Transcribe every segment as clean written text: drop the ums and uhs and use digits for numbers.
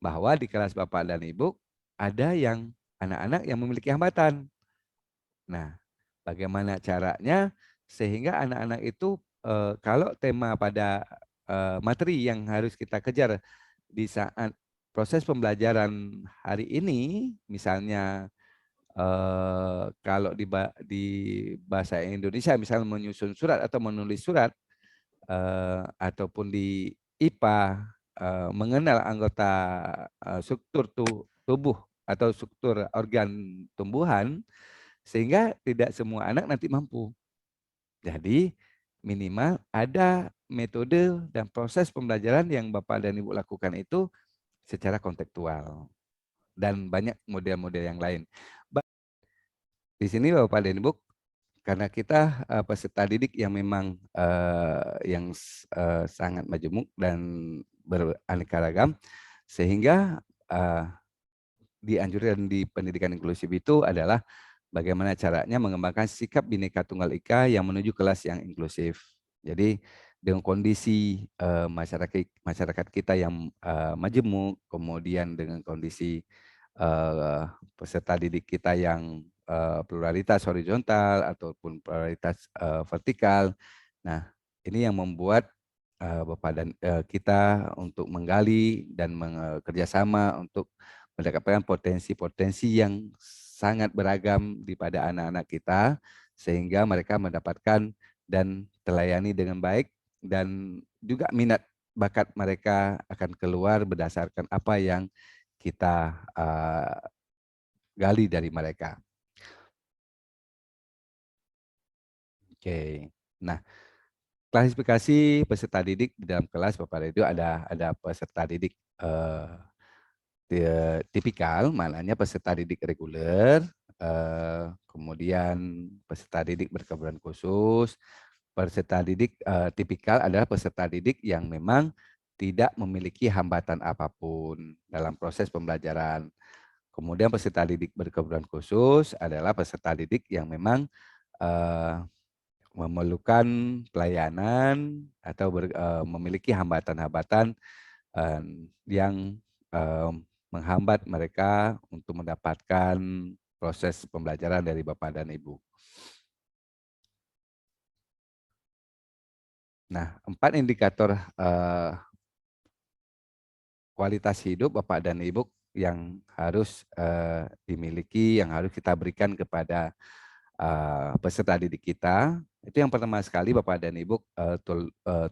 bahwa di kelas Bapak dan Ibu ada yang anak-anak yang memiliki hambatan. Nah, bagaimana caranya sehingga anak-anak itu kalau tema pada materi yang harus kita kejar di saat proses pembelajaran hari ini, misalnya kalau di bahasa Indonesia, misalnya menyusun surat atau menulis surat, ataupun di IPA mengenal anggota struktur tubuh atau struktur organ tumbuhan, sehingga tidak semua anak nanti mampu. Jadi minimal ada metode dan proses pembelajaran yang Bapak dan Ibu lakukan itu secara kontekstual dan banyak model-model yang lain. Di sini Bapak dan Ibu, karena kita peserta didik yang memang sangat majemuk dan beraneka ragam, sehingga dianjurkan di pendidikan inklusif itu adalah bagaimana caranya mengembangkan sikap Bhinneka Tunggal Ika yang menuju kelas yang inklusif. Jadi dengan kondisi masyarakat kita yang majemuk, kemudian dengan kondisi peserta didik kita yang pluralitas horizontal ataupun pluralitas vertikal. Nah, ini yang membuat Bapak dan kita untuk menggali dan bekerjasama untuk mendapatkan potensi-potensi yang sangat beragam di pada anak-anak kita, sehingga mereka mendapatkan dan terlayani dengan baik, dan juga minat bakat mereka akan keluar berdasarkan apa yang kita gali dari mereka. Oke, nah klasifikasi peserta didik di dalam kelas Bapak itu ada peserta didik tipikal, maknanya peserta didik reguler, kemudian peserta didik berkebutuhan khusus, peserta didik tipikal adalah peserta didik yang memang tidak memiliki hambatan apapun dalam proses pembelajaran. Kemudian peserta didik berkebutuhan khusus adalah peserta didik yang memang eh, memerlukan pelayanan atau memiliki hambatan-hambatan eh, yang eh, menghambat mereka untuk mendapatkan proses pembelajaran dari Bapak dan Ibu. Nah, 4 indikator kualitas hidup Bapak dan Ibu yang harus dimiliki, yang harus kita berikan kepada peserta didik kita. Itu yang pertama sekali Bapak dan Ibu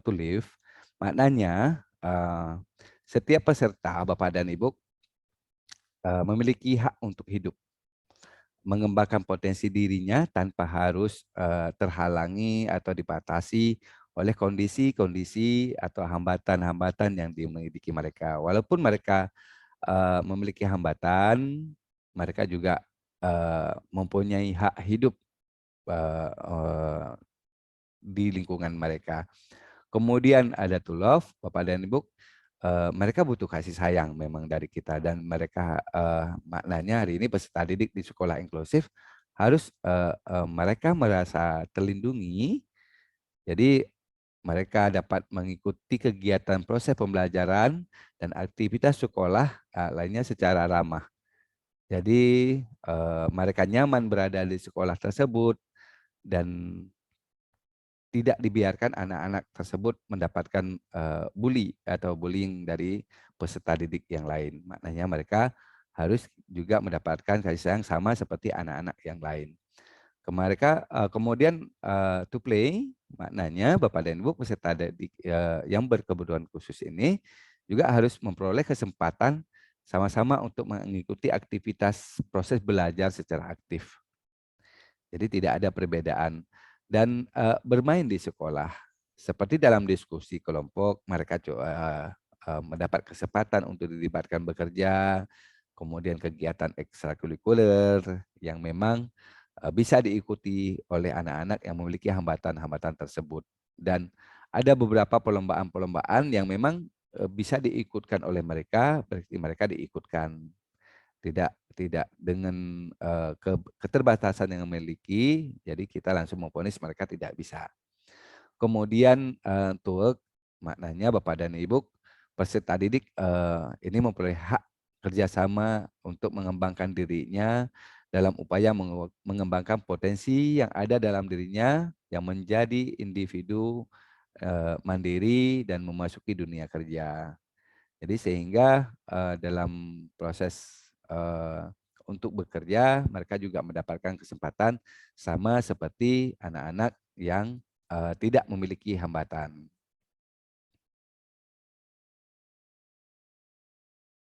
to live. Maknanya setiap peserta Bapak dan Ibu memiliki hak untuk hidup, mengembangkan potensi dirinya tanpa harus terhalangi atau dibatasi oleh kondisi-kondisi atau hambatan-hambatan yang dimiliki mereka. Walaupun mereka memiliki hambatan, mereka juga mempunyai hak hidup di lingkungan mereka. Kemudian ada to love, Bapak dan Ibu, mereka butuh kasih sayang memang dari kita, dan mereka maknanya hari ini peserta didik di sekolah inklusif harus mereka merasa terlindungi, jadi mereka dapat mengikuti kegiatan proses pembelajaran dan aktivitas sekolah lainnya secara ramah. Jadi mereka nyaman berada di sekolah tersebut dan tidak dibiarkan anak-anak tersebut mendapatkan bully atau bullying dari peserta didik yang lain. Maknanya mereka harus juga mendapatkan kasih sayang sama seperti anak-anak yang lain. Kemudian to play, maknanya Bapak dan Ibu peserta didik yang berkebutuhan khusus ini juga harus memperoleh kesempatan sama-sama untuk mengikuti aktivitas proses belajar secara aktif. Jadi tidak ada perbedaan, dan bermain di sekolah. Seperti dalam diskusi kelompok, mereka mendapat kesempatan untuk dilibatkan bekerja, kemudian kegiatan ekstrakurikuler yang memang bisa diikuti oleh anak-anak yang memiliki hambatan-hambatan tersebut. Dan ada beberapa perlombaan-perlombaan yang memang bisa diikutkan oleh mereka, berarti mereka diikutkan. Tidak dengan keterbatasan yang memiliki, jadi kita langsung memvonis mereka tidak bisa. Kemudian to work, maknanya Bapak dan Ibu peserta didik ini memperoleh hak kerjasama untuk mengembangkan dirinya dalam upaya mengembangkan potensi yang ada dalam dirinya yang menjadi individu mandiri dan memasuki dunia kerja. Jadi sehingga dalam proses untuk bekerja mereka juga mendapatkan kesempatan sama seperti anak-anak yang tidak memiliki hambatan.